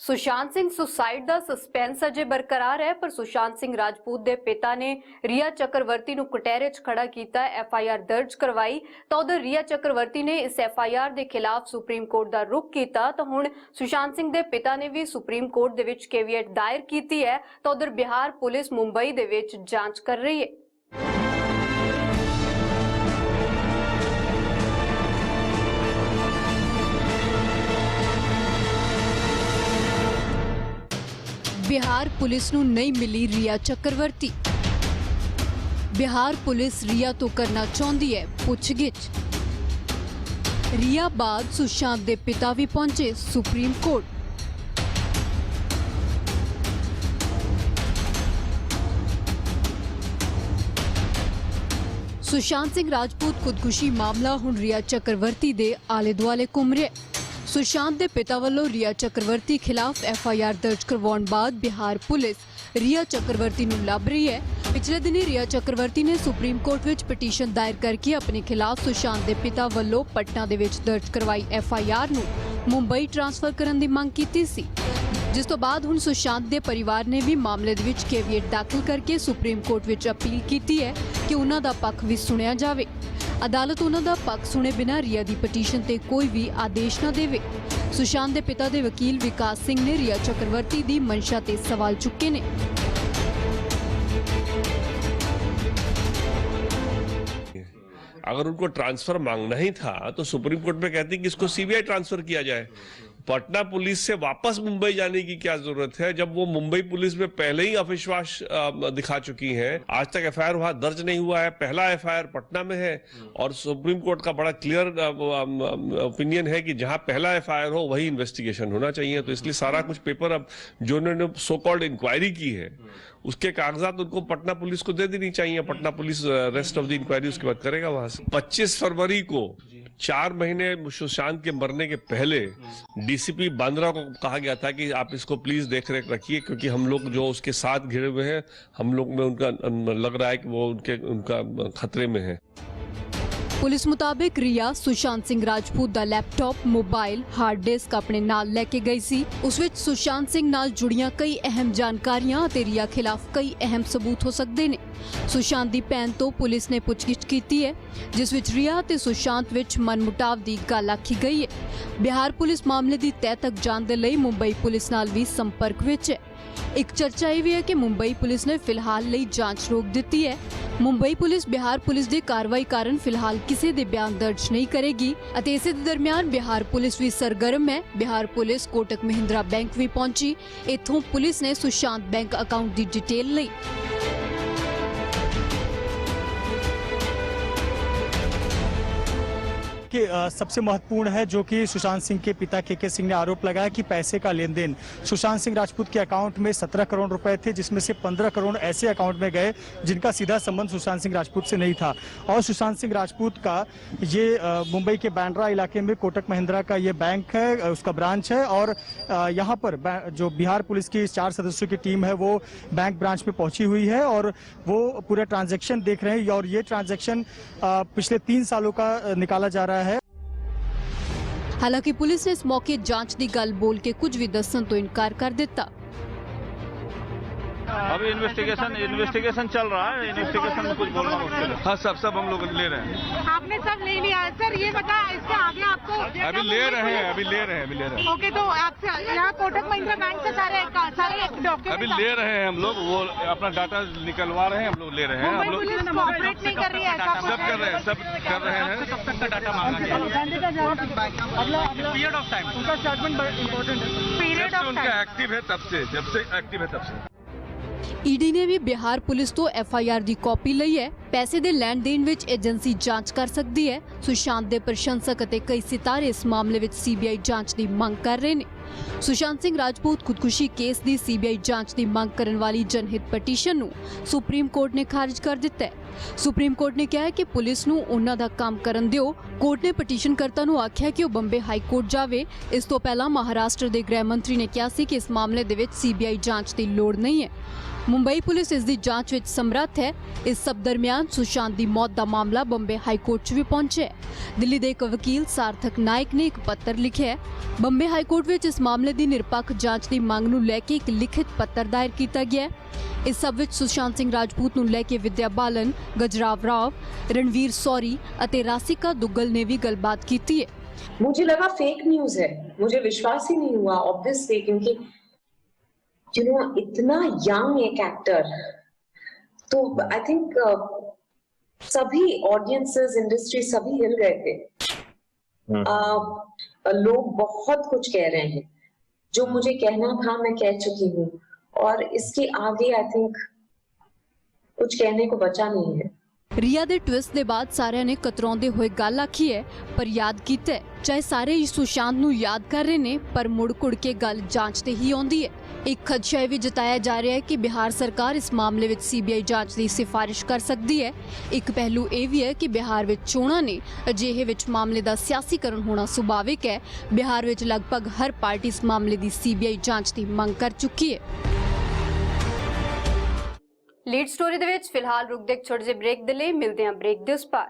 Sushant Singh suicide ਦਾ suspense ਅਜੇ ਬਰਕਰਾਰ ਹੈ ਪਰ ਸੁਸ਼ਾਂਤ ਸਿੰਘ ਰਾਜਪੂਤ ਦੇ ਪਿਤਾ ਨੇ ਰੀਆ ਚੱਕਰਵਰਤੀ ਨੂੰ ਕਟਹਿਰੇ 'ਚ ਖੜਾ ਕੀਤਾ ਐਫਆਈਆਰ ਦਰਜ ਕਰਵਾਈ ਤਾਂ ਉਧਰ ਰੀਆ ਚੱਕਰਵਰਤੀ ਨੇ ਇਸ ਐਫਆਈਆਰ ਦੇ ਖਿਲਾਫ ਸੁਪਰੀਮ ਕੋਰਟ ਦਾ ਰੁਖ ਕੀਤਾ ਤਾਂ ਹੁਣ ਸੁਸ਼ਾਂਤ ਸਿੰਘ ਦੇ ਪਿਤਾ ਨੇ ਵੀ ਸੁਪਰੀਮ ਕੋਰਟ ਦੇ ਵਿੱਚ ਕੇਵੀਐਟ ਦਾਇਰ ਕੀਤੀ ਹੈ ਤਾਂ ਉਧਰ ਬਿਹਾਰ ਪੁਲਿਸ ਮੁੰਬਈ ਦੇ ਵਿੱਚ ਜਾਂਚ ਕਰ ਰਹੀ ਹੈ। बिहार पुलिस नूं नहीं मिली रिया चक्रवर्ती। बिहार पुलिस रिया तो करना चाहती है पुछगिछ। रिया बाद सुशांत दे पिता भी पहुंचे सुप्रीम कोर्ट। सुशांत सिंह राजपूत खुदकुशी मामला हुण रिया चक्रवर्ती दे आले दुआले घूम रहा है। सुशांत दे पिता वालों रिया चक्रवर्ती खिलाफ एफआईआर दर्ज करवाउण बाद बिहार पुलिस रिया चक्रवर्ती नूं लभ रही है। पिछले दिनी रिया चक्रवर्ती ने सुप्रीम कोर्ट विच पटीशन दायर करके अपने खिलाफ सुशांत दे पिता वालों पटना दे विच दर्ज करवाई एफआईआर नूं मुंबई ट्रांसफर करन दी मंग कीती सी, जिस तो बाद हुण सुशांत दे परिवार ने भी मामले दे विच केवीएट दाखिल करके सुप्रीम कोर्ट विच अपील कीती है कि उन्हां दा पक्ष भी सुणिया जावे। अदालत उन्हां दा पक्ष सुणे बिना रिया दी पटीशन ते कोई भी आदेश न देवे। सुशांत दे पिता दे वकील विकास सिंह ने रिया चक्रवर्ती दी मंशा ते सवाल चुके ने। अगर उनको ट्रांसफर मांगना ही था तो सुप्रीम कोर्ट में कहती कि इसको सीबीआई ट्रांसफर किया जाए। पटना पुलिस से वापस मुंबई जाने की क्या जरूरत है जब वो मुंबई पुलिस में पहले ही अविश्वास दिखा चुकी है। आज तक एफआईआर वहां दर्ज नहीं हुआ है, पहला एफआईआर पटना में है और सुप्रीम कोर्ट का बड़ा क्लियर ओपिनियन है कि जहां पहला एफआईआर हो वही इन्वेस्टिगेशन होना चाहिए। तो इसलिए सारा कुछ पेपर अब जो उन्होंने सो कॉल्ड इंक्वायरी की है उसके कागजात उनको पटना पुलिस को दे देनी चाहिए। Patna police rest of the inquiry उसके बाद करेगा वहां से। 25 फरवरी को 4 महीने सुशांत के मरने के पहले डीसीपी बांद्रा को कहा गया था कि आप इसको प्लीज देख रेख रखिए क्योंकि हम लोग जो उसके साथ घिरे हुए हैं हम लोग में उनका लग रहा है कि वो उनका खतरे में है। पुलिस मुताबिक रिया सुशांत सिंह राजपूत दा लैपटॉप मोबाइल हार्ड डिस्क अपने नाल लेके गई सी। उस विच सुशांत सिंह नाल जुड़ियां कई अहम जानकारियां ते रिया खिलाफ कई अहम सबूत हो सकते ने। सुशांत दी भैन तो पुलिस ने पुछगिछ कीती है जिस विच रिया ते सुशांत विच मनमुटाव दी गल आखी गई है। बिहार पुलिस मामले दी तह तक जाण दे लई मुंबई पुलिस नाल भी संपर्क विच है। एक चर्चा यह भी है कि मुंबई पुलिस ने फिलहाल लई जांच रोक दी है। मुंबई पुलिस बिहार पुलिस दी कार्रवाई कारण फिलहाल किसी दे बयान दर्ज नहीं करेगी। इस दरमियान बिहार पुलिस भी सरगर्म है। बिहार पुलिस कोटक महिंद्रा बैंक भी पहुंची। इत्थों पुलिस ने सुशांत बैंक अकाउंट की डिटेल ली। कि सबसे महत्वपूर्ण है जो कि सुशांत सिंह के पिता के सिंह ने आरोप लगाया कि पैसे का लेन देन सुशांत सिंह राजपूत के अकाउंट में 17 करोड़ रुपए थे, जिसमें से 15 करोड़ ऐसे अकाउंट में गए जिनका सीधा संबंध सुशांत सिंह राजपूत से नहीं था। और सुशांत सिंह राजपूत का ये मुंबई के बांद्रा इलाके में कोटक महिंद्रा का ये बैंक है, उसका ब्रांच है। और यहाँ पर जो बिहार पुलिस की 4 सदस्यों की टीम है वो बैंक ब्रांच में पहुंची हुई है और वो पूरे ट्रांजेक्शन देख रहे हैं। और ये ट्रांजेक्शन पिछले 3 सालों का निकाला जा रहा है। हालांकि पुलिस ने इस मौके जांच की गल बोल के कुछ भी दसन तो इनकार कर दिता। अभी इन्वेस्टिगेशन चल रहा है, इन्वेस्टिगेशन में कुछ बोलना मुश्किल है। हाँ सब हम लोग ले रहे हैं। आपने सब ले लिया है सर, ये बता इसके आगे आपको अभी ले रहे हैं। ओके, तो आपसे यहाँ कोटक महिंद्रा बैंक से सारे डॉक्यूमेंट अभी ले रहे हैं हम लोग, वो अपना डाटा निकलवा रहे हैं, हम लोग ले रहे हैं। हम लोग कोऑपरेट नहीं कर रही है, सब कर रहे हैं। कब तक का डाटा मांगा गया? पीरियड ऑफ टाइम उनका स्टेटमेंट इम्पोर्टेंट है। पीरियड ऑफ टाइम एक्टिव है तब से, जब से एक्टिव है तब से। ईडी ने भी बिहार पुलिस तो एफआईआर की कॉपी लई है। पैसे दे लैण देण विच एजेंसी जांच कर सकती है। सुशांत दे प्रशंसक अते कई सितारे इस मामले विच सीबीआई जांच की मांग कर रहे हैं। सुशांत सिंह राजपूत खुदकुशी केस की सीबीआई जांच की मांग करने वाली जनहित पटीशन नूं सुप्रीम कोर्ट ने खारिज कर दिता है। सुप्रीम कोर्ट ने कहा है कि पुलिस नूं उन्हां दा काम करन दिओ। कोर्ट ने पटीशनकर्ता नूं आख्या कि वह बंबे हाई कोर्ट जावे। इस तो पहला महाराष्ट्र के गृह मंत्री ने कहा सी कि इस मामले दे विच सीबीआई जांच की लोड़ नहीं है। मुंबई पुलिस इसकी जांच विच समर्थ है। इस सब दरमियान सुशांत की मौत का मामला बंबे हाई कोर्ट च भी पहुंचे। दिल्ली के एक वकील सार्थक नायक ने एक पत्र लिखा है। बंबे हाई कोर्ट विच इस ਮਾਮਲੇ ਦੀ ਨਿਰਪੱਖ ਜਾਂਚ ਦੀ ਮੰਗ ਨੂੰ ਲੈ ਕੇ ਇੱਕ ਲਿਖਿਤ ਪੱਤਰ ਦਾਇਰ ਕੀਤਾ ਗਿਆ ਹੈ। ਇਸ ਸਭ ਵਿੱਚ ਸੁਸ਼ਾਂਤ ਸਿੰਘ ਰਾਜਪੂਤ ਨੂੰ ਲੈ ਕੇ ਵਿਦਿਆ ਬਾਲਨ, ਗਜਰਾਵ ਰਾव, रणवीर सौरी ਅਤੇ राशिका दुग्गल ने भी गलबात की है। मुझे लगा फेक न्यूज है, मुझे विश्वास ही नहीं हुआ ऑब्वियसली, क्योंकि इतना यंग एक एक्टर, तो आई थिंक सभी ऑडियंसेस, इंडस्ट्री सभी हिल गए थे। लोग बहुत कुछ कह रहे हैं, जो मुझे कहना था मैं कह चुकी हूँ, और इसके आगे आई थिंक कुछ कहने को बचा नहीं है। रिया दे ट्विस्ट दे बाद सारे ने कतराउंदे होए गल आखी है, पर याद कीता है। चाहे सारे ही सुशांत नूं याद कर रहे ने, पर मुड़ कुड़ के गल जांचते ही आउंदी है। एक खदशा भी जताया जा रहा है कि बिहार सरकार इस मामले विच सीबीआई जांच की सिफारिश कर सकती है। एक पहलू ये भी है कि बिहार विच चोणां ने अजिहे विच मामले का सियासीकरण होना सुभाविक है। बिहार विच लगभग हर पार्टी इस मामले की सीबीआई जांच की मंग कर चुकी है। लीड स्टोरी दे विच फिलहाल रुकदे एक छोटे ਜਿਹੇ ब्रेक दे लई, मिलते हैं ब्रेक दे उस पार।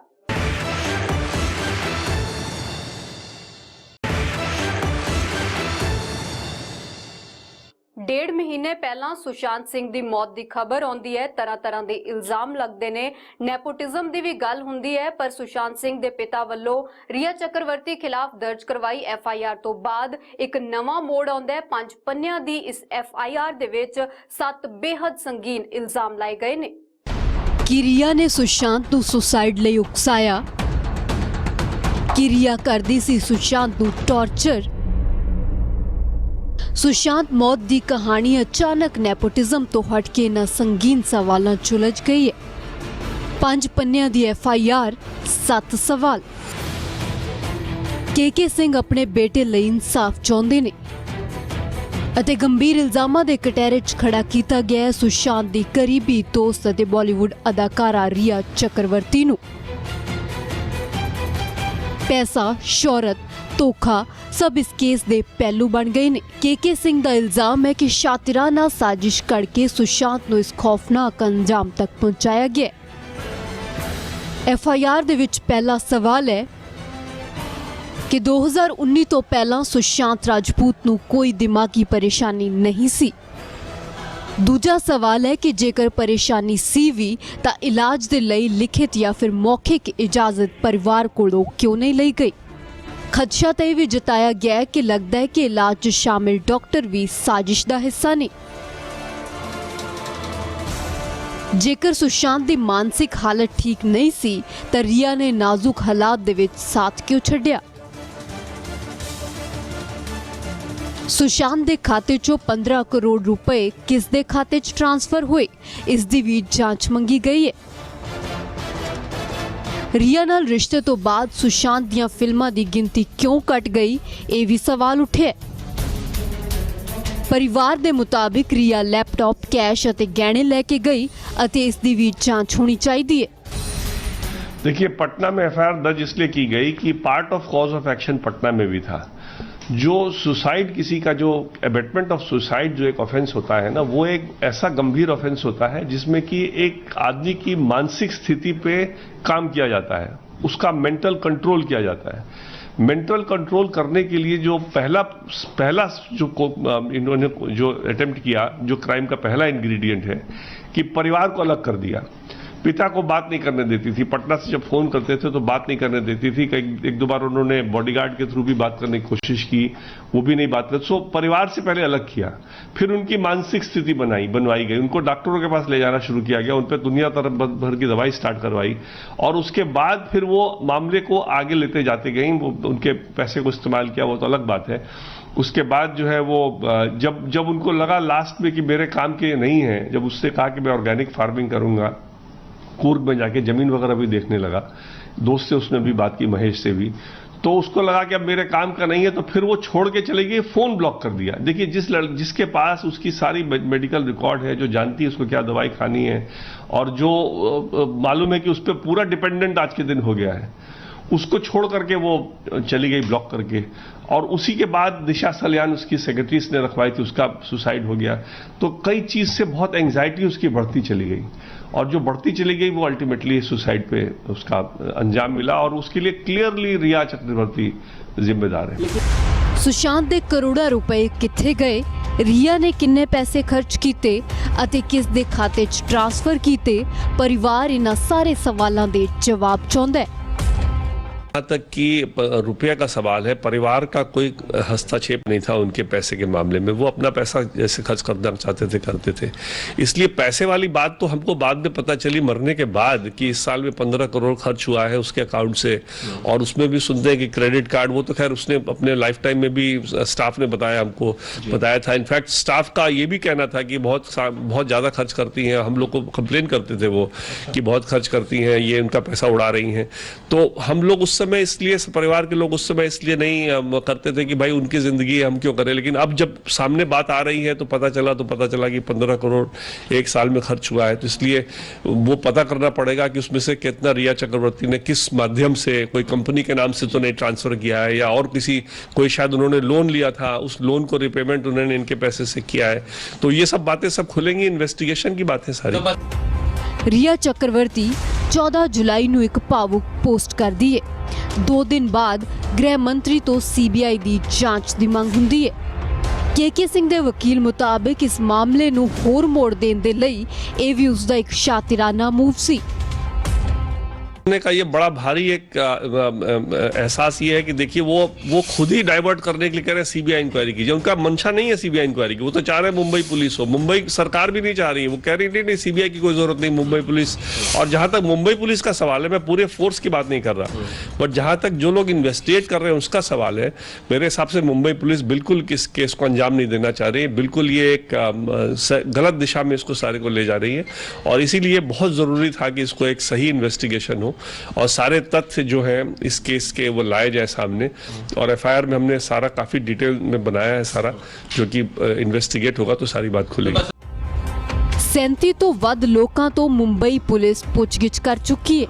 डेढ़ महीने पहला सुशांत सिंह दी मौत दी खबर आउंदी है। तरह तरह दे इल्जाम लगदे ने, नेपोटिज्म दी भी गल हुंदी है, पर सुशांत सिंह दे पिता वल्लों रिया चक्रवर्ती खिलाफ दर्ज करवाई FIR तो बाद एक नवा मोड़ आउंदा है। 5 पन्नियां दी इस FIR दे विच 7 बेहद संगीन इल्जाम लाए गए ने कि रिया ने सुशांत नूं सुसाइड लई उकसाया, कि रिया करदी सी सुशांत नूं टॉर्चर। सुशांत मौत की कहानी अचानक नेपोटिज्म तो हटके इन्हां संगीन सवालों उलझ गई है। 5 पन्नियां दी FIR, 7 सवाल। के सिंह अपने बेटे लई इंसाफ चाहुंदे ने अते गंभीर इल्जामां दे कटहरे च खड़ा कीता गया है सुशांत दी करीबी दोस्त अते बॉलीवुड अदाकारा रिया चक्रवर्ती नूं। पैसा, शोहरत, धोखा सब इस केस दे पहलू बन गए ने। के सिंह दा इल्जाम है कि शातिराना साजिश करके सुशांत नूं इस खौफनाक अंजाम तक पहुंचाया गया। FIR दे विच पहला सवाल है कि 2019 तो पहला सुशांत राजपूत नूं कोई दिमागी परेशानी नहीं सी। दूजा सवाल है कि जेकर परेशानी सी भी तां इलाज दे लई लिखित या फिर मौखिक इजाजत परिवार कोलों क्यों नहीं लई गई। खदशा तो यह भी जताया गया है कि लगता है कि इलाज च शामिल डॉक्टर भी साजिश का हिस्सा ने। जेकर सुशांत की मानसिक हालत ठीक नहीं सी तो रिया ने नाजुक हालात दे विच साथ क्यों छड्डिया। सुशांत के खाते चो 15 करोड़ रुपए किस दे खाते च ट्रांसफर हुए, इसकी भी जांच मंगी गई है। रिया नाल रिश्ते तो बाद सुशांत दियां फिल्मां दी गिनती क्यों घट गई, ये भी सवाल उठे। परिवार दे मुताबिक रिया लैपटॉप, कैश अते गहने लेके गई अते इसकी भी जांच होनी चाहिए। देखिए, पटना में FIR दर्ज इसलिए की गई कि part of cause of action Patna में भी था। जो सुसाइड, किसी का जो अबेटमेंट ऑफ सुसाइड जो एक ऑफेंस होता है ना, वो एक ऐसा गंभीर ऑफेंस होता है जिसमें कि एक आदमी की मानसिक स्थिति पे काम किया जाता है, उसका मेंटल कंट्रोल किया जाता है। मेंटल कंट्रोल करने के लिए जो पहला जो इन्होंने जो अटेम्प्ट किया, जो क्राइम का पहला इंग्रेडिएंट है कि परिवार को अलग कर दिया। पिता को बात नहीं करने देती थी, पटना से जब फोन करते थे तो बात नहीं करने देती थी। एक दो बार उन्होंने बॉडीगार्ड के थ्रू भी बात करने की कोशिश की, वो भी नहीं बात करते। सो परिवार से पहले अलग किया, फिर उनकी मानसिक स्थिति बनवाई गई, उनको डॉक्टरों के पास ले जाना शुरू किया गया, उन पर दुनिया तरफ भर की दवाई स्टार्ट करवाई, और उसके बाद फिर वो मामले को आगे लेते जाते गए। उनके पैसे को इस्तेमाल किया, वो तो अलग बात है। उसके बाद जो है वो जब उनको लगा लास्ट में कि मेरे काम के नहीं है, जब उससे कहा कि मैं ऑर्गेनिक फार्मिंग करूंगा, कूर्ग में जाके जमीन वगैरह भी देखने लगा, दोस्त से उसने भी बात की, महेश से भी, तो उसको लगा कि अब मेरे काम का नहीं है, तो फिर वो छोड़ के चले गए, फोन ब्लॉक कर दिया। देखिए, जिसके पास उसकी सारी मेडिकल रिकॉर्ड है, जो जानती है उसको क्या दवाई खानी है, और जो मालूम है कि उस पर पूरा डिपेंडेंट आज के दिन हो गया है, उसको छोड़ करके वो चली गई ब्लॉक करके। और उसी के बाद दिशा सल्यान उसकी सेक्रेटरीज ने रखवाई थी, उसका सुसाइड हो गया। तो कई चीज से बहुत एंजाइटी उसकी बढ़ती चली गई, और जो बढ़ती चली गई वो अल्टीमेटली सुसाइड पे उसका अंजाम मिला, और उसके लिए क्लियरली रिया चक्रवर्ती जिम्मेदार है। ਸੁਸ਼ਾਂਤ ਦੇ ਕਰੋੜਾਂ ਰੁਪਏ ਕਿੱਥੇ ਗਏ, ਰੀਆ ਨੇ ਕਿੰਨੇ ਪੈਸੇ ਖਰਚ ਕੀਤੇ ਅਤੇ ਕਿਸ ਦੇ ਖਾਤੇ 'ਚ ਟ੍ਰਾਂਸਫਰ ਕੀਤੇ, ਪਰਿਵਾਰ ਇਹਨਾਂ ਸਾਰੇ ਸਵਾਲਾਂ ਦੇ ਜਵਾਬ ਚਾਹੁੰਦਾ है। यहाँ तक कि रुपये का सवाल है, परिवार का कोई हस्तक्षेप नहीं था उनके पैसे के मामले में। वो अपना पैसा जैसे खर्च करना चाहते थे करते थे। इसलिए पैसे वाली बात तो हमको बाद में पता चली मरने के बाद कि इस साल में 15 करोड़ खर्च हुआ है उसके अकाउंट से। और उसमें भी सुनते हैं कि क्रेडिट कार्ड, वो तो खैर उसने अपने लाइफ टाइम में भी स्टाफ ने बताया, हमको बताया था। इनफैक्ट स्टाफ का ये भी कहना था कि बहुत ज़्यादा खर्च करती हैं। हम लोग को कंप्लेन करते थे वो कि बहुत खर्च करती हैं, ये उनका पैसा उड़ा रही हैं। तो हम लोग उस समय इसलिए, परिवार के लोग उस समय इसलिए नहीं करते थे कि भाई उनकी जिंदगी है, हम क्यों करें। लेकिन अब जब सामने बात आ रही है तो पता चला कि 15 करोड़ एक साल में खर्च हुआ है। तो इसलिए वो पता करना पड़ेगा कि उसमें से कितना रिया चक्रवर्ती ने किस माध्यम से, कोई कंपनी के नाम से तो नहीं ट्रांसफर किया है, या और कोई शायद उन्होंने लोन लिया था, उस लोन को रिपेमेंट उन्होंने इनके पैसे से किया है। तो ये सब बातें सब खुलेंगी, इन्वेस्टिगेशन की बातें सारी। ਰੀਆ ਚੱਕਰਵਰਤੀ 14 ਜੁਲਾਈ ਨੂੰ ਇੱਕ ਭਾਵੁਕ ਪੋਸਟ ਕਰਦੀ ਹੈ। 2 ਦਿਨ ਬਾਅਦ ਗ੍ਰਹਿ ਮੰਤਰੀ ਤੋਂ ਸੀਬੀਆਈ ਦੀ ਜਾਂਚ ਦੀ ਮੰਗ ਹੁੰਦੀ ਹੈ। ਕੇਕੇ ਸਿੰਘ ਦੇ ਵਕੀਲ ਮੁਤਾਬਕ ਇਸ ਮਾਮਲੇ ਨੂੰ ਹੋਰ ਮੋੜ ਦੇਣ ਦੇ ਲਈ ਇਹ ਵੀ ਉਸ ਦਾ ਇੱਕ ਸ਼ਾਤਿਰਾਨਾ ਮੂਵ ਸੀ। का ये बड़ा भारी एक एहसास ये है कि देखिए वो खुद ही डाइवर्ट करने के लिए कह रहे हैं सीबीआई इंक्वायरी कीजिए। उनका मंशा नहीं है सीबीआई इंक्वायरी की, वो तो चाह रहे हैं मुंबई पुलिस हो। मुंबई सरकार भी नहीं चाह रही है, वो कह रही नहीं सीबीआई की कोई जरूरत नहीं, मुंबई पुलिस। और जहां तक मुंबई पुलिस का सवाल है, मैं पूरे फोर्स की बात नहीं कर रहा, बट जहां तक जो लोग इन्वेस्टिगेट कर रहे हैं उसका सवाल है, मेरे हिसाब से मुंबई पुलिस बिल्कुल इस केस को अंजाम नहीं देना चाह रही है। बिल्कुल ये एक गलत दिशा में इसको सारे को ले जा रही है। और इसीलिए बहुत जरूरी था कि इसको एक सही इन्वेस्टिगेशन हो और सारे तथ्य जो है इस केस के वो लाए जाए सामने। और एफआईआर में हमने सारा काफी डिटेल में बनाया है सारा, जो कि इन्वेस्टिगेट होगा तो सारी बात खुलेगी। 37 ਤੋਂ ਵੱਧ ਲੋਕਾਂ ਤੋਂ ਮੁੰਬਈ ਪੁਲਿਸ ਪੁੱਛਗਿੱਛ ਕਰ ਚੁੱਕੀ ਹੈ।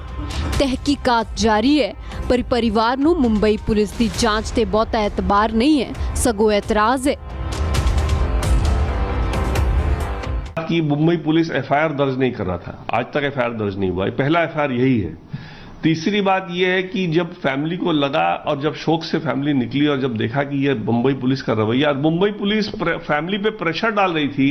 ਤਹਿਕੀਕਾਤ ਜਾਰੀ ਹੈ, ਪਰ ਪਰਿਵਾਰ ਨੂੰ ਮੁੰਬਈ ਪੁਲਿਸ ਦੀ ਜਾਂਚ ਤੇ ਬਹੁਤਾ ਐਤਬਾਰ ਨਹੀਂ ਹੈ, ਸਗੋਂ ਐਤਰਾਜ਼ है कि मुंबई पुलिस एफआईआर दर्ज नहीं कर रहा था। आज तक एफआईआर दर्ज नहीं हुआ है, पहला एफआईआर यही है। तीसरी बात यह है कि जब फैमिली को लगा और जब शोक से फैमिली निकली और जब देखा कि यह मुंबई पुलिस का रवैया, मुंबई पुलिस फैमिली पे प्रेशर डाल रही थी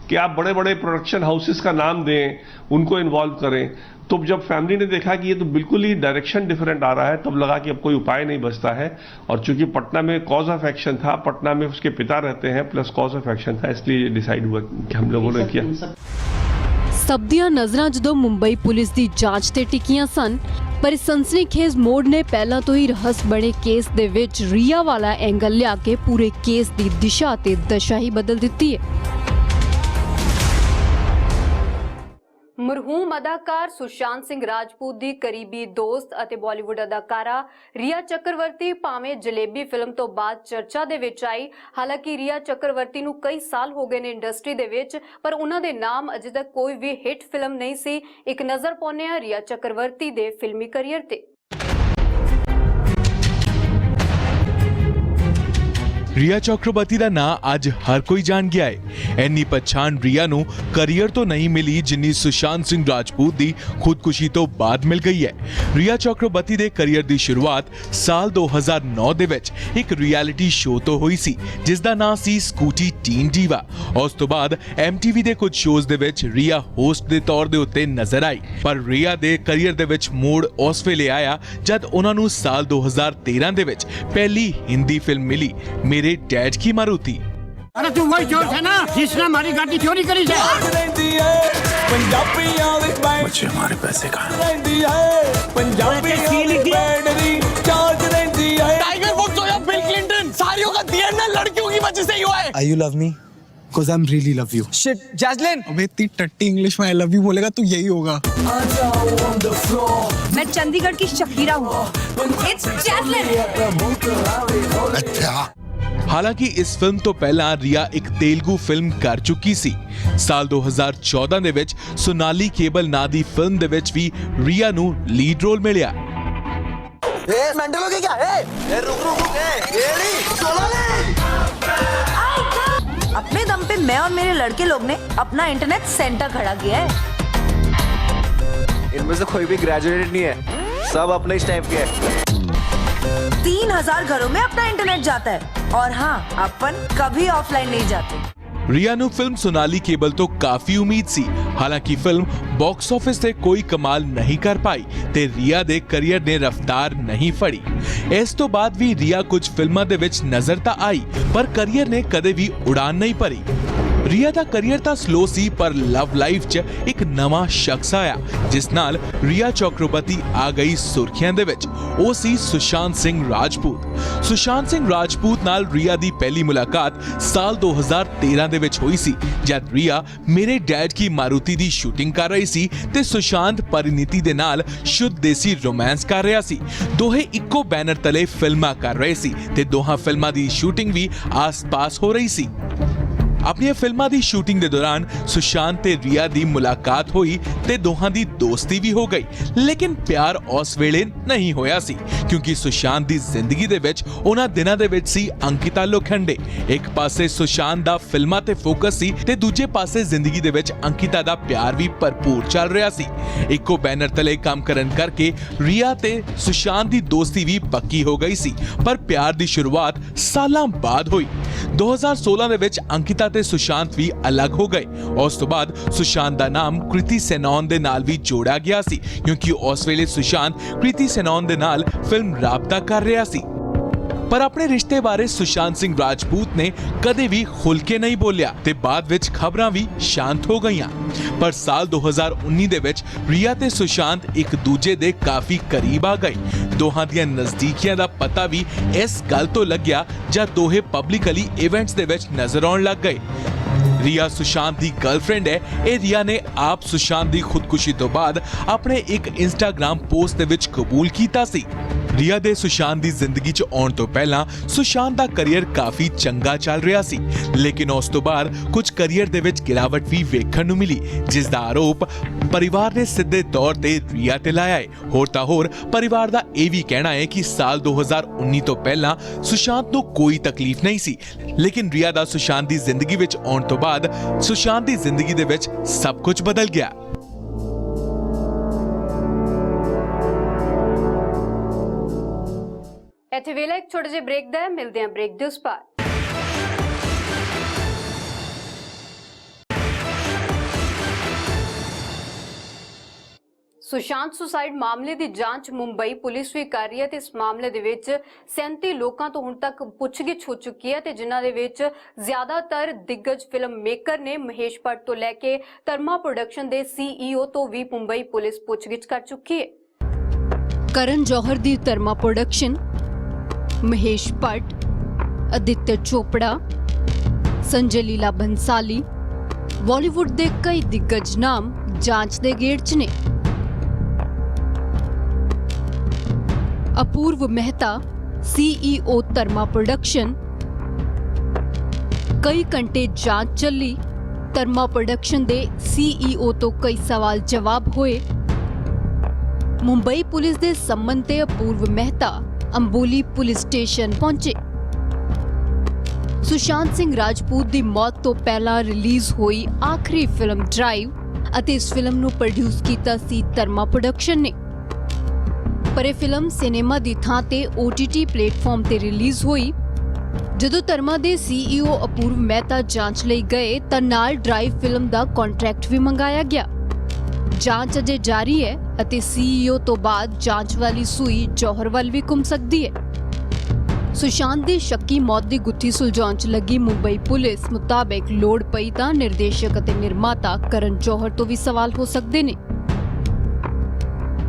कि आप बड़े बड़े प्रोडक्शन हाउसेस का नाम दें, उनको इन्वॉल्व करें। तो जब फैमिली ने देखा कि ये तो बिल्कुल ही डायरेक्शन डिफरेंट आ रहा है, तब लगा कि अब कोई उपाय नहीं बचता है। और चूंकि पटना में कॉज ऑफ एक्शन था, पटना में उसके पिता रहते हैं प्लस कॉज ऑफ एक्शन था, इसलिए डिसाइड हुआ कि हम लोगों ने किया। ਸਭ ਦੀਆਂ ਨਜ਼ਰਾਂ ਜਦੋਂ ਮੁੰਬਈ ਪੁਲਿਸ ਦੀ ਜਾਂਚ ਤੇ ਟਿਕੀਆਂ ਸਨ, ਪਰ ਇਸ ਸਨਸਨੀਖੇਜ਼ ਮੋੜ ਨੇ ਪਹਿਲਾਂ ਤੋਂ ਹੀ ਰਹੱਸ ਬਣੇ ਕੇਸ ਦੇ ਵਿੱਚ ਰੀਆ ਵਾਲਾ ਐਂਗਲ ਲਿਆ ਕੇ ਪੂਰੇ ਕੇਸ ਦੀ ਦਿਸ਼ਾ ਤੇ ਦਸ਼ਾ ਹੀ ਬਦਲ ਦਿੱਤੀ ਹੈ। ਮਰਹੂਮ ਅਦਾਕਾਰ ਸੁਸ਼ਾਂਤ ਸਿੰਘ ਰਾਜਪੂਤ ਦੀ ਕਰੀਬੀ ਦੋਸਤ ਅਤੇ ਬਾਲੀਵੁੱਡ ਅਦਾਕਾਰਾ ਰੀਆ ਚੱਕਰਵਰਤੀ ਭਾਵੇਂ ਜਲੇਬੀ ਫਿਲਮ ਤੋਂ ਬਾਅਦ ਚਰਚਾ ਦੇ ਵਿੱਚ ਆਈ। ਹਾਲਾਂਕਿ ਰੀਆ ਚੱਕਰਵਰਤੀ ਨੂੰ ਕਈ ਸਾਲ ਹੋ ਗਏ ਨੇ ਇੰਡਸਟਰੀ ਦੇ ਵਿੱਚ, ਪਰ ਉਹਨਾਂ ਦੇ ਨਾਮ ਅਜੇ ਤੱਕ ਕੋਈ ਵੀ ਹਿੱਟ ਫਿਲਮ ਨਹੀਂ ਸੀ। ਇੱਕ ਨਜ਼ਰ ਪਾਉਂਦੇ ਹਾਂ ਰੀਆ ਚੱਕਰਵਰਤੀ ਦੇ ਫਿਲਮੀ ਕਰੀਅਰ ਤੇ। ਰੀਆ ਚੱਕਰਵਰਤੀ ਦਾ ਨਾਂ ਅੱਜ ਹਰ ਕੋਈ ਜਾਣ ਗਿਆ ਹੈ। ਇੰਨੀ ਪਛਾਣ ਰੀਆ ਨੂੰ ਕਰੀਅਰ ਤੋਂ ਨਹੀਂ ਮਿਲੀ ਜਿੰਨੀ ਸੁਸ਼ਾਂਤ ਸਿੰਘ ਰਾਜਪੂਤ ਦੀ ਖੁਦਕੁਸ਼ੀ ਤੋਂ ਬਾਅਦ ਮਿਲ ਗਈ ਹੈ। ਰੀਆ ਚੱਕਰਵਰਤੀ ਦੇ ਕਰੀਅਰ ਦੀ ਸ਼ੁਰੂਆਤ ਸਾਲ 2009 ਦੇ ਵਿੱਚ ਇੱਕ ਰਿਐਲਿਟੀ ਸ਼ੋਅ ਤੋਂ ਹੋਈ ਸੀ, ਜਿਸ ਦਾ ਨਾਂ ਸੀ ਸਕੂਟੀ ਟੀਨ ਡੀਵਾ। ਉਸ ਤੋਂ ਬਾਅਦ MTV ਦੇ ਕੁਝ ਸ਼ੋਅਜ਼ ਦੇ ਵਿੱਚ ਰੀਆ ਹੋਸਟ ਦੇ ਤੌਰ ਦੇ ਉੱਤੇ ਨਜ਼ਰ ਆਈ। ਪਰ ਰੀਆ ਦੇ ਕਰੀਅਰ ਦੇ ਵਿੱਚ ਮੋੜ ਉਸ ਵੇਲੇ ਆਇਆ ਜਦ ਉਹਨਾਂ ਨੂੰ ਸਾਲ 2013 ਦੇ ਵਿੱਚ ਪਹਿਲੀ ਹਿੰਦੀ ਫਿਲਮ ਮਿਲੀ, मेरे डैड की मारुति। अरे तू वही चोर था ना जिसने हमारी गाड़ी चोरी करी थी। मुझे हमारे पैसे कहाँ? टाइगर वुड्स या बिल क्लिंटन, सारियों का DNA लड़कियों की वजह से ही हुआ है। You love me? Cause I'm really love you. Shit, जैस्लिन। अबे इतनी टट्टी इंग्लिश में I love you बोलेगा तो यही होगा। मैं चंडीगढ़ की शकीरा हूँ। It's जैस्लिन। अच्छा। ਹਾਲਾਂਕਿ ਇਸ ਫਿਲਮ ਤੋਂ ਪਹਿਲਾਂ ਰੀਆ ਇੱਕ ਤੇਲਗੂ ਫਿਲਮ ਕਰ ਚੁੱਕੀ ਸੀ। ਸਾਲ 2014 ਦੇ ਵਿੱਚ ਸੋਨਾਲੀ ਕੇਬਲ ਨਾਂ ਦੀ ਫਿਲਮ ਦੇ ਵਿੱਚ ਵੀ ਰੀਆ ਨੂੰ ਲੀਡ ਰੋਲ ਮਿਲਿਆ। मेंटल हो गया क्या? रुक अपने दम पे मैं और मेरे लड़के लोग ने अपना इंटरनेट सेंटर खड़ा किया है। इनमें से कोई भी ग्रेजुएटेड नहीं है, सब अपने इस टाइप के हैं। 3000 घरों में अपना इंटरनेट जाता है। और हाँ, अपन कभी ऑफलाइन नहीं जाते। रिया ਨੂੰ ਫਿਲਮ ਸੋਨਾਲੀ ਕੇਬਲ ਤੋਂ ਕਾਫੀ ਉਮੀਦ ਸੀ। ਹਾਲਾਂਕਿ ਫਿਲਮ ਬਾਕਸ ਆਫਿਸ ਤੇ ਕੋਈ ਕਮਾਲ ਨਹੀਂ ਕਰ ਪਾਈ ਤੇ ਰੀਆ ਦੇ ਕੈਰੀਅਰ ਨੇ ਰਫ਼ਤਾਰ ਨਹੀਂ ਫੜੀ। ਇਸ ਤੋਂ ਬਾਅਦ ਵੀ ਰੀਆ ਕੁਝ ਫਿਲਮਾਂ ਦੇ ਵਿੱਚ ਨਜ਼ਰ ਤਾਂ ਆਈ ਪਰ ਕੈਰੀਅਰ ਨੇ ਕਦੇ ਵੀ ਉਡਾਨ ਨਹੀਂ ਭਰੀ। ਰੀਆ ਦਾ ਕੈਰੀਅਰ ਤਾਂ ਸਲੋ ਸੀ ਪਰ ਲਵ ਲਾਈਫ 'ਚ ਇੱਕ ਨਵਾਂ ਸ਼ਖਸ ਆਇਆ ਜਿਸ ਨਾਲ ਰੀਆ ਚक्रवर्ती ਆ ਗਈ ਸੁਰਖੀਆਂ ਦੇ ਵਿੱਚ। ਉਹ ਸੀ ਸੁਸ਼ਾਂਤ ਸਿੰਘ ਰਾਜਪੂਤ। ਸੁਸ਼ਾਂਤ ਸਿੰਘ ਰਾਜਪੂਤ ਨਾਲ ਰੀਆ ਦੀ ਪਹਿਲੀ ਮੁਲਾਕਾਤ ਸਾਲ 2013 ਦੇ ਵਿੱਚ ਹੋਈ ਸੀ ਜਦ ਰੀਆ ਮੇਰੇ ਡੈਡ ਕੀ ਮਾਰੂਤੀ ਦੀ ਸ਼ੂਟਿੰਗ ਕਰ ਰਹੀ ਸੀ ਤੇ ਸੁਸ਼ਾਂਤ ਪਰਿਨੀਤੀ ਦੇ ਨਾਲ ਸ਼ੁੱਧ ਦੇਸੀ ਰੋਮਾਂਸ ਕਰ ਰਿਹਾ ਸੀ। ਦੋਹੇ ਇੱਕੋ ਬੈਨਰ ਤਲੇ ਫਿਲਮਾਂ ਕਰ ਰਹੇ ਸੀ ਤੇ ਦੋਹਾਂ ਫਿਲਮਾਂ ਦੀ ਸ਼ੂਟਿੰਗ ਵੀ ਆਸ-ਪਾਸ ਹੋ ਰਹੀ ਸੀ। ਆਪਣੀਆਂ ਫਿਲਮਾਂ ਦੀ ਸ਼ੂਟਿੰਗ ਦੇ ਦੌਰਾਨ ਸੁਸ਼ਾਂਤ ਤੇ ਰੀਆ ਦੀ ਮੁਲਾਕਾਤ ਹੋਈ ਤੇ ਦੋਹਾਂ ਦੀ ਦੋਸਤੀ ਵੀ ਹੋ ਗਈ ਲੇਕਿਨ ਪਿਆਰ ਉਸ ਵੇਲੇ ਨਹੀਂ ਹੋਇਆ ਸੀ ਕਿਉਂਕਿ ਸੁਸ਼ਾਂਤ ਦੀ ਜ਼ਿੰਦਗੀ ਦੇ ਵਿੱਚ ਉਹਨਾਂ ਦਿਨਾਂ ਦੇ ਵਿੱਚ ਸੀ ਅੰਕਿਤਾ ਲੋਖੰਡੇ। ਇੱਕ ਪਾਸੇ ਸੁਸ਼ਾਂਤ ਦਾ ਫਿਲਮਾਂ ਤੇ ਫੋਕਸ ਸੀ ਤੇ ਦੂਜੇ ਪਾਸੇ ਜ਼ਿੰਦਗੀ ਦੇ ਵਿੱਚ ਅੰਕਿਤਾ ਦਾ ਪਿਆਰ ਵੀ ਭਰਪੂਰ ਚੱਲ ਰਿਹਾ ਸੀ। ਇੱਕੋ ਬੈਨਰ ਤਲੇ ਕੰਮ ਕਰਨ ਕਰਕੇ ਰੀਆ ਤੇ ਸੁਸ਼ਾਂਤ ਦੀ ਦੋਸਤੀ ਵੀ ਪੱਕੀ ਹੋ ਗਈ ਸੀ ਪਰ ਪਿਆਰ ਦੀ ਸ਼ੁਰੂਆਤ ਸਾਲਾਂ ਬਾਅਦ ਹੋਈ। 2016 ਦੇ ਵਿੱਚ ਅੰਕਿਤਾ ਤੇ ਸੁਸ਼ਾਂਤ ਵੀ ਅਲੱਗ ਹੋ ਗਏ। ਉਸ ਤੋਂ ਬਾਅਦ ਸੁਸ਼ਾਂਤ ਦਾ ਨਾਮ ਕ੍ਰਿਤੀ ਸੈਨਨ ਦੇ ਨਾਲ ਵੀ ਜੋੜਿਆ ਗਿਆ ਸੀ ਕਿਉਂਕਿ ਉਸ ਵੇਲੇ ਸੁਸ਼ਾਂਤ ਕ੍ਰਿਤੀ ਸੈਨਨ ਦੇ ਨਾਲ ਫਿਲਮ ਰਾਬਤਾ ਕਰ ਰਿਹਾ ਸੀ। ਪਰ ਆਪਣੇ ਰਿਸ਼ਤੇ ਬਾਰੇ ਸੁਸ਼ਾਂਤ ਸਿੰਘ ਰਾਜਪੂਤ ਨੇ ਕਦੇ ਵੀ ਖੁੱਲ ਕੇ ਨਹੀਂ ਬੋਲਿਆ ਤੇ ਬਾਅਦ ਵਿੱਚ ਖਬਰਾਂ ਵੀ ਸ਼ਾਂਤ ਹੋ ਗਈਆਂ। ਪਰ ਸਾਲ 2019 ਦੇ ਵਿੱਚ ਰੀਆ ਤੇ ਸੁਸ਼ਾਂਤ ਇੱਕ ਦੂਜੇ ਦੇ ਕਾਫੀ ਕਰੀਬ ਆ ਗਏ। ਦੋਹਾਂ ਦੀਆਂ ਨਜ਼ਦੀਕੀਆਂ ਦਾ ਪਤਾ ਵੀ ਇਸ ਗੱਲ ਤੋਂ ਲੱਗਿਆ ਜਦ ਦੋਹੇ ਪਬਲਿਕਲੀ ਇਵੈਂਟਸ ਦੇ ਵਿੱਚ ਨਜ਼ਰ ਆਉਣ ਲੱਗ ਗਏ। ਰੀਆ ਸੁਸ਼ਾਂਤ ਦੀ ਗਰਲਫ੍ਰੈਂਡ ਹੈ। ਇਹ ਰੀਆ ਨੇ ਆਪ ਸੁਸ਼ਾਂਤ ਦੀ ਖੁਦਕੁਸ਼ੀ ਤੋਂ ਬਾਅਦ ਆਪਣੇ ਇੱਕ ਇੰਸਟਾਗ੍ਰਾਮ ਪੋਸਟ ਦੇ ਵਿੱਚ ਕਬੂਲ ਕੀਤਾ ਸੀ। ਰੀਆ ਦੇ ਸੁਸ਼ਾਂਤ ਦੀ ਜ਼ਿੰਦਗੀ 'ਚ ਆਉਣ ਤੋਂ ਪਹਿਲਾਂ ਸੁਸ਼ਾਂਤ ਦਾ ਕੈਰੀਅਰ ਕਾਫੀ ਚੰਗਾ ਚੱਲ ਰਿਹਾ ਸੀ ਲੇਕਿਨ ਉਸ ਤੋਂ ਬਾਅਦ ਕੁਝ ਕੈਰੀਅਰ ਦੇ ਵਿੱਚ ਗਿਰਾਵਟ ਵੀ ਵੇਖਣ ਨੂੰ ਮਿਲੀ ਜਿਸ ਦਾ ਆਰੋਪ ਪਰਿਵਾਰ ਨੇ ਸਿੱਧੇ ਤੌਰ ਤੇ ਰੀਆ ਤੇ ਲਾਇਆ ਹੈ। ਹੋਰ ਤਾਂ ਹੋਰ ਪਰਿਵਾਰ ਦਾ ਇਹ ਵੀ ਕਹਿਣਾ ਹੈ ਕਿ ਸਾਲ 2019 ਤੋਂ ਪਹਿਲਾਂ ਸੁਸ਼ਾਂਤ ਨੂੰ ਕੋਈ ਤਕਲੀਫ ਨਹੀਂ ਸੀ ਲੇਕਿਨ ਰੀਆ ਦਾ ਸੁਸ਼ਾਂਤ ਦੀ ਜ਼ਿੰਦਗੀ ਵਿੱਚ ਆਉਣ ਤੋਂ ਬਾਅਦ ਸੁਸ਼ਾਂਤ ਦੀ ਜ਼ਿੰਦਗੀ ਦੇ ਵਿੱਚ ਸਭ ਕੁਝ ਬਦਲ ਗਿਆ। ਇੱਥੇ ਵੇਲੇ ਇੱਕ ਛੋਟੇ ਜਿਹੇ ਬ੍ਰੇਕ ਦਾ ਮਿਲਦੇ ਹਾਂ ਬ੍ਰੇਕ ਦੇ ਉਸ ਪਾਰ। ਸੁਸ਼ਾਂਤ ਸੁਸਾਈਡ ਮਾਮਲੇ ਦੀ ਜਾਂਚ ਮੁੰਬਈ ਪੁਲਿਸ ਵੀ ਕਰ ਰਹੀ ਹੈ ਤੇ ਇਸ ਮਾਮਲੇ ਦੇ ਵਿੱਚ 37 ਲੋਕਾਂ ਤੋਂ ਹੁਣ ਤੱਕ ਪੁੱਛਗਿੱਛ ਹੋ ਚੁੱਕੀ ਹੈ ਤੇ ਜਿਨ੍ਹਾਂ ਦੇ ਵਿੱਚ ਜ਼ਿਆਦਾਤਰ ਦਿੱਗਜ ਫਿਲਮ ਮੇਕਰ ਨੇ। ਮਹੇਸ਼ ਭੱਟ ਤੋਂ ਲੈ ਕੇ ਧਰਮਾ ਪ੍ਰੋਡਕਸ਼ਨ ਦੇ CEO ਤੋਂ ਵੀ ਮੁੰਬਈ ਪੁਲਿਸ ਪੁੱਛਗਿੱਛ ਕਰ ਚੁੱਕੀ ਹੈ। ਕਰਨ ਜੌਹਰ ਦੀ ਧਰਮਾ ਪ੍ਰੋਡਕਸ਼ਨ, ਮਹੇਸ਼ ਭੱਟ, ਅਦਿੱਤਿਆ ਚੋਪੜਾ, ਸੰਜੇ ਲੀਲਾ ਬੰਸਾਲੀ, ਬਾਲੀਵੁੱਡ ਦੇ ਕਈ ਦਿੱਗਜ ਨਾਮ ਜਾਂਚ ਦੇ ਗੇੜ 'ਚ ਨੇ। ਅਪੂਰਵ ਮਹਿਤਾ CEO ਧਰਮਾ ਪ੍ਰੋਡਕਸ਼ਨ। ਕਈ ਘੰਟੇ ਜਾਂਚ ਚੱਲੀ। ਧਰਮਾ ਪ੍ਰੋਡਕਸ਼ਨ ਦੇ CEO ਤੋਂ ਕਈ ਸਵਾਲ ਜਵਾਬ ਹੋਏ। ਮੁੰਬਈ ਪੁਲਿਸ ਦੇ ਸੰਮਨ ਤੇ ਅਪੂਰਵ ਮਹਿਤਾ ਅੰਬੋਲੀ ਪੁਲਿਸ ਸਟੇਸ਼ਨ ਪਹੁੰਚੇ। ਸੁਸ਼ਾਂਤ ਸਿੰਘ ਰਾਜਪੂਤ ਦੀ ਮੌਤ ਤੋਂ ਪਹਿਲਾਂ ਰਿਲੀਜ਼ ਹੋਈ ਆਖਰੀ ਫਿਲਮ ਡਰਾਈਵ ਅਤੇ ਇਸ ਫਿਲਮ ਨੂੰ ਪ੍ਰੋਡਿਊਸ ਕੀਤਾ ਸੀ ਧਰਮਾ ਪ੍ਰੋਡਕਸ਼ਨ ਨੇ। ਪਰ ਇਹ ਫਿਲਮ ਸਿਨੇਮਾ ਦੀ ਥਾਂ ਤੇ OTT ਪਲੇਟਫਾਰਮ ਤੇ ਰਿਲੀਜ਼ ਹੋਈ। ਜਦੋਂ ਧਰਮਾ ਦੇ CEO ਅਪੂਰਵ ਮਹਿਤਾ ਜਾਂਚ ਲਈ ਗਏ ਤਾਂ ਨਾਲ ਡਰਾਈਵ ਫਿਲਮ ਦਾ ਕੰਟਰੈਕਟ ਵੀ ਮੰਗਾਇਆ ਗਿਆ। ਜਾਂਚ ਅਜੇ ਜਾਰੀ ਹੈ ਅਤੇ CEO ਤੋਂ ਬਾਅਦ ਜਾਂਚ ਵਾਲੀ ਸੂਈ ਜੌਹਰ ਵੱਲ ਵੀ ਘੁੰਮ ਸਕਦੀ ਹੈ। ਸੁਸ਼ਾਂਤ ਦੀ ਸ਼ੱਕੀ ਮੌਤ ਦੀ ਗੁੱਥੀ ਸੁਲਝਾਉਣ 'ਚ ਲੱਗੀ ਮੁੰਬਈ ਪੁਲਿਸ ਮੁਤਾਬਕ ਲੋੜ ਪਈ ਤਾਂ ਨਿਰਦੇਸ਼ਕ ਅਤੇ ਨਿਰਮਾਤਾ ਕਰਨ ਜੌਹਰ ਤੋਂ ਵੀ ਸਵਾਲ ਹੋ ਸਕਦੇ ਨੇ।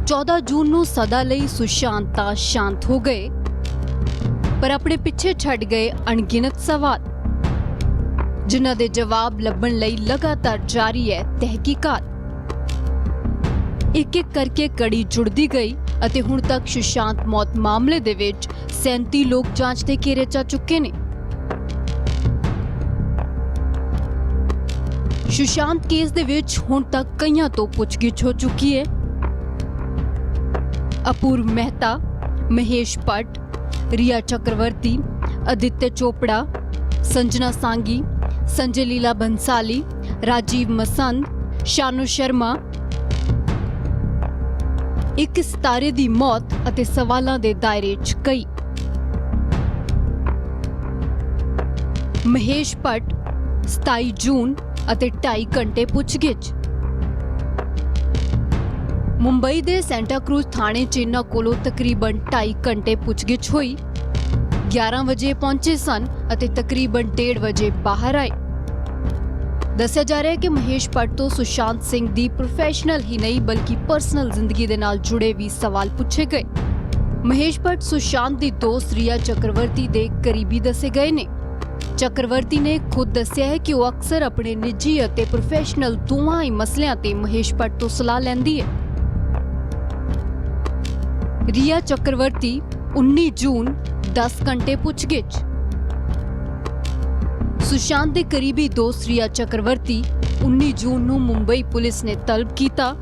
14 ਜੂਨ ਨੂੰ ਸਦਾ ਲਈ ਸੁਸ਼ਾਂਤ ਤਾਂ ਸ਼ਾਂਤ ਹੋ ਗਏ ਪਰ ਆਪਣੇ ਪਿੱਛੇ ਛੱਡ ਗਏ ਅਣਗਿਣਤ ਸਵਾਲ ਜਿਨ੍ਹਾਂ ਦੇ ਜਵਾਬ ਲੱਭਣ ਲਈ ਲਗਾਤਾਰ ਜਾਰੀ ਹੈ ਤਹਿਕੀਕਾਤ। ਇੱਕ ਇੱਕ ਕਰਕੇ ਕੜੀ ਜੁੜਦੀ ਗਈ ਅਤੇ ਹੁਣ ਤੱਕ ਸੁਸ਼ਾਂਤ ਮੌਤ ਮਾਮਲੇ ਦੇ ਵਿੱਚ 37 ਲੋਕ ਜਾਂਚ ਦੇ ਘੇਰੇ 'ਚ ਆ ਚੁੱਕੇ ਨੇ। ਸੁਸ਼ਾਂਤ ਕੇਸ ਦੇ ਵਿੱਚ ਹੁਣ ਤੱਕ ਕਈਆਂ ਤੋਂ ਪੁੱਛਗਿੱਛ ਹੋ ਚੁੱਕੀ ਹੈ। ਅਪੂਰਵ ਮਹਿਤਾ, ਮਹੇਸ਼ ਭੱਟ, ਰੀਆ ਚੱਕਰਵਰਤੀ, ਅਦਿੱਤਿਆ ਚੋਪੜਾ, ਸੰਜਨਾ सांगी, संजय लीला बंसाली, राजीव मसंद, शानु शर्मा। एक सितारे दी मौत अते सवालां दे दायरे च कई। ਮਹੇਸ਼ ਭੱਟ 27 ਜੂਨ ਅਤੇ 2.5 ਘੰਟੇ ਪੁੱਛਗਿੱਛ। ਮੁੰਬਈ ਦੇ ਸੈਂਟਾ ਕਰੂਜ਼ ਥਾਣੇ 'ਚ ਇਹਨਾਂ ਕੋਲੋਂ ਤਕਰੀਬਨ 2.5 ਘੰਟੇ ਪੁੱਛਗਿੱਛ ਹੋਈ। 11 ਵਜੇ ਪਹੁੰਚੇ ਸਨ ਅਤੇ ਤਕਰੀਬਨ 1:30 ਵਜੇ ਬਾਹਰ ਆਏ। ਦੱਸਿਆ ਜਾ ਰਿਹਾ ਹੈ ਕਿ ਮਹੇਸ਼ ਭੱਟ ਤੋਂ ਸੁਸ਼ਾਂਤ ਸਿੰਘ ਦੀ ਪ੍ਰੋਫੈਸ਼ਨਲ ਹੀ ਨਹੀਂ ਬਲਕਿ ਪਰਸਨਲ ਜ਼ਿੰਦਗੀ ਦੇ ਨਾਲ ਜੁੜੇ ਵੀ ਸਵਾਲ ਪੁੱਛੇ ਗਏ। ਮਹੇਸ਼ ਭੱਟ ਸੁਸ਼ਾਂਤ ਦੀ ਦੋਸਤ ਰੀਆ ਚੱਕਰਵਰਤੀ ਦੇ ਕਰੀਬੀ ਦੱਸੇ ਗਏ ਨੇ। ਚੱਕਰਵਰਤੀ ਨੇ ਖੁਦ ਦੱਸਿਆ ਹੈ ਕਿ ਉਹ ਅਕਸਰ ਆਪਣੇ ਨਿੱਜੀ ਅਤੇ ਪ੍ਰੋਫੈਸ਼ਨਲ ਦੋਵਾਂ ਹੀ ਮਸਲਿਆਂ ਤੇ ਮਹੇਸ਼ ਭੱਟ ਤੋਂ ਸਲਾਹ ਲੈਂਦੀ ਹੈ। ਰੀਆ ਚੱਕਰਵਰਤੀ 19 ਜੂਨ 10 ਘੰਟੇ ਪੁੱਛਗਿੱਛ। ਸੁਸ਼ਾਂਤ ਦੇ ਕਰੀਬੀ ਦੋਸਤ ਰੀਆ ਚੱਕਰਵਰਤੀ 19 ਜੂਨ ਨੂੰ ਮੁੰਬਈ ਪੁਲਿਸ ਨੇ ਤਲਬ ਕੀਤਾ।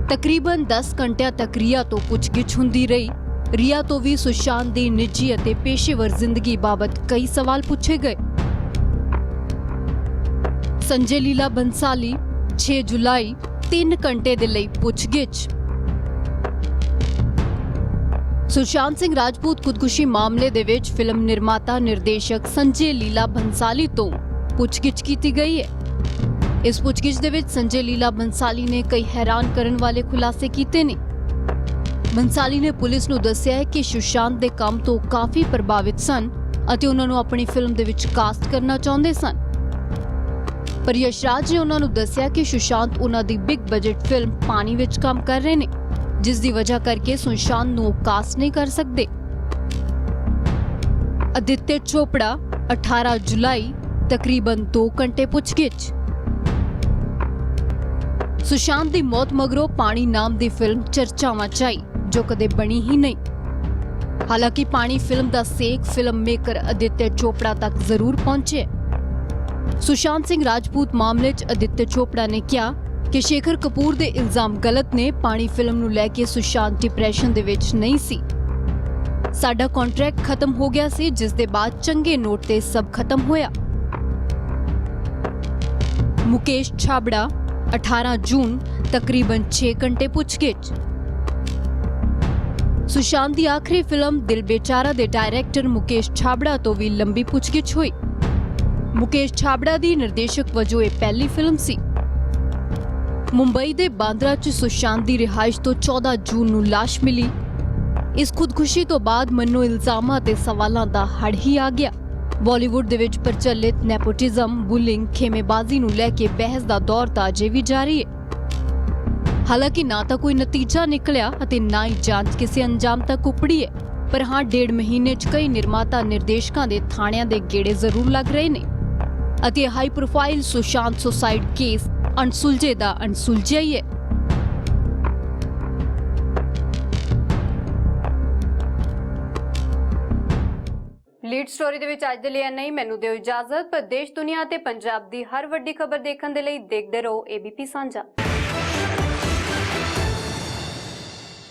ਤਕਰੀਬਨ 10 ਘੰਟਿਆਂ ਤੱਕ ਰੀਆ ਤੋਂ ਪੁੱਛਗਿੱਛ ਹੁੰਦੀ ਰਹੀ। ਰੀਆ ਤੋਂ ਵੀ ਸੁਸ਼ਾਂਤ ਦੀ ਨਿੱਜੀ ਅਤੇ ਪੇਸ਼ੇਵਰ ਜ਼ਿੰਦਗੀ ਬਾਬਤ ਕਈ ਸਵਾਲ ਪੁੱਛੇ ਗਏ। ਸੰਜੇ ਲੀਲਾ ਬੰਸਾਲੀ 6 ਜੁਲਾਈ 3 ਘੰਟੇ ਦੇ ਲਈ ਪੁੱਛਗਿੱਛ। ਸੁਸ਼ਾਂਤ ਸਿੰਘ ਰਾਜਪੂਤ ਖੁਦਕੁਸ਼ੀ ਮਾਮਲੇ ਦੇ ਵਿੱਚ ਫਿਲਮ ਨਿਰਮਾਤਾ ਨਿਰਦੇਸ਼ਕ ਸੰਜੇ ਲੀਲਾ ਬੰਸਾਲੀ ਤੋਂ ਪੁੱਛਗਿੱਛ ਕੀਤੀ ਗਈ ਹੈ। ਇਸ ਪੁੱਛਗਿੱਛ ਦੇ ਵਿੱਚ ਸੰਜੇ ਲੀਲਾ ਬੰਸਾਲੀ ਨੇ ਕਈ ਹੈਰਾਨ ਕਰਨ ਵਾਲੇ ਖੁਲਾਸੇ ਕੀਤੇ ਨੇ। ਬੰਸਾਲੀ ਨੇ ਪੁਲਿਸ ਨੂੰ ਦੱਸਿਆ ਹੈ ਕਿ ਸੁਸ਼ਾਂਤ ਦੇ ਕੰਮ ਤੋਂ ਕਾਫੀ ਪ੍ਰਭਾਵਿਤ ਸਨ ਅਤੇ ਉਹਨਾਂ ਨੂੰ ਆਪਣੀ ਫਿਲਮ ਦੇ ਵਿੱਚ ਕਾਸਟ ਕਰਨਾ ਚਾਹੁੰਦੇ ਸਨ। ਪਰ ਯਸ਼ਰਾਜ ਨੇ ਉਹਨਾਂ ਨੂੰ ਦੱਸਿਆ ਕਿ ਸੁਸ਼ਾਂਤ ਉਹਨਾਂ ਦੀ ਬਿਗ ਬਜਟ ਫਿਲਮ ਪਾਣੀ ਵਿੱਚ ਕੰਮ ਕਰ ਰਹੇ ਨੇ, ਜਿਸ ਦੀ ਵਜ੍ਹਾ ਕਰਕੇ ਸੁਸ਼ਾਂਤ ਨੂੰ ਕਾਸਟ ਨਹੀਂ ਕਰ ਸਕਦੇ। ਅਦਿੱਤਿਆ ਚੋਪੜਾ 18 ਜੁਲਾਈ ਤਕਰੀਬਨ 2 ਘੰਟੇ ਪੁੱਛਗਿੱਛ। ਸੁਸ਼ਾਂਤ ਦੀ ਮੌਤ ਮਗਰੋਂ ਪਾਣੀ ਨਾਮ ਦੀ ਫਿਲਮ ਚਰਚਾਵਾਂ 'ਚ ਆਈ ਜੋ ਕਦੇ ਬਣੀ ਹੀ ਨਹੀਂ। ਹਾਲਾਂਕਿ ਪਾਣੀ ਫਿਲਮ ਦਾ ਸੇਕ ਫਿਲਮ ਮੇਕਰ ਅਦਿੱਤਿਆ ਚੋਪੜਾ ਤੱਕ ਜ਼ਰੂਰ ਪਹੁੰਚੇ। ਸੁਸ਼ਾਂਤ ਸਿੰਘ ਰਾਜਪੂਤ ਮਾਮਲੇ 'ਚ ਅਦਿੱਤਿਆ ਚੋਪੜਾ ਨੇ ਕਿਹਾ ਕਿ ਸ਼ੇਖਰ ਕਪੂਰ ਦੇ ਇਲਜ਼ਾਮ ਗਲਤ ਨੇ। ਪਾਣੀ ਫਿਲਮ ਨੂੰ ਲੈ ਕੇ ਸੁਸ਼ਾਂਤ ਡਿਪਰੈਸ਼ਨ ਦੇ ਵਿੱਚ ਨਹੀਂ ਸੀ। ਸਾਡਾ ਕੰਟਰੈਕਟ ਖਤਮ ਹੋ ਗਿਆ ਸੀ, ਜਿਸ ਦੇ ਬਾਅਦ ਚੰਗੇ ਨੋਟ ਤੇ ਸਭ ਖਤਮ ਹੋਇਆ। ਮੁਕੇਸ਼ ਛਾਬੜਾ 18 ਜੂਨ ਤਕਰੀਬਨ 6 ਘੰਟੇ ਪੁੱਛਗਿੱਛ। ਸੁਸ਼ਾਂਤ ਦੀ ਆਖਰੀ ਫਿਲਮ ਦਿਲ ਬੇਚਾਰਾ ਦੇ ਡਾਇਰੈਕਟਰ ਮੁਕੇਸ਼ ਛਾਬੜਾ ਤੋਂ ਵੀ ਲੰਬੀ ਪੁੱਛਗਿੱਛ ਹੋਈ। ਮੁਕੇਸ਼ ਛਾਬੜਾ ਦੀ ਨਿਰਦੇਸ਼ਕ ਵਜੋਂ ਇਹ ਪਹਿਲੀ ਫਿਲਮ ਸੀ। ਮੁੰਬਈ ਦੇ ਬਾਂਦਰਾ 'ਚ ਸੁਸ਼ਾਂਤ ਦੀ ਰਿਹਾਇਸ਼ ਤੋਂ 14 ਜੂਨ ਨੂੰ ਲਾਸ਼ ਮਿਲੀ। ਇਸ ਖੁਦਕੁਸ਼ੀ ਤੋਂ ਬਾਅਦ ਮਨੋਂ ਇਲਜ਼ਾਮਾਂ ਤੇ ਸਵਾਲਾਂ ਦਾ ਹੜ੍ਹ ਹੀ ਆ ਗਿਆ। ਬਾਲੀਵੁੱਡ ਦੇ ਵਿੱਚ ਪ੍ਰਚਲਿਤ ਨੈਪੋਟਿਜ਼ਮ, ਬੁਲਿੰਗ, ਖੇਮੇਬਾਜ਼ੀ ਨੂੰ ਲੈ ਕੇ ਬਹਿਸ ਦਾ ਦੌਰ ਤਾਂ ਅਜੇ ਵੀ ਜਾਰੀ ਹੈ। ਹਾਲਾਂਕਿ ਨਾ ਤਾਂ ਕੋਈ ਨਤੀਜਾ ਨਿਕਲਿਆ ਅਤੇ ਨਾ ਹੀ ਜਾਂਚ ਕਿਸੇ ਅੰਜਾਮ ਤੱਕ ਉਪੜੀ ਹੈ। ਪਰ ਹਾਂ 1.5 ਮਹੀਨੇ 'ਚ ਕਈ ਨਿਰਮਾਤਾ ਨਿਰਦੇਸ਼ਕਾਂ ਦੇ ਥਾਣਿਆਂ ਦੇ ਗੇੜੇ ਜ਼ਰੂਰ ਲੱਗ ਰਹੇ ਨੇ ਅਤੇ high profile Sushant suicide case ਅਣਸੁਲਝੇ ਦਾ ਅਣਸੁਲਝਿਆ ਹੀ ਹੈ। ਲੀਡ ਸਟੋਰੀ ਦੇ ਵਿੱਚ ਅੱਜ ਦੇ ਲਈ ਇੰਨਾ ਹੀ। ਮੈਨੂੰ ਦਿਓ ਇਜਾਜ਼ਤ। ਪਰ ਦੇਸ਼ ਦੁਨੀਆ ਤੇ ਪੰਜਾਬ ਦੀ ਹਰ ਵੱਡੀ ਖਬਰ ਦੇਖਣ ਦੇ ਲਈ ਦੇਖਦੇ ਰਹੋ ABP ਸਾਂਝਾ।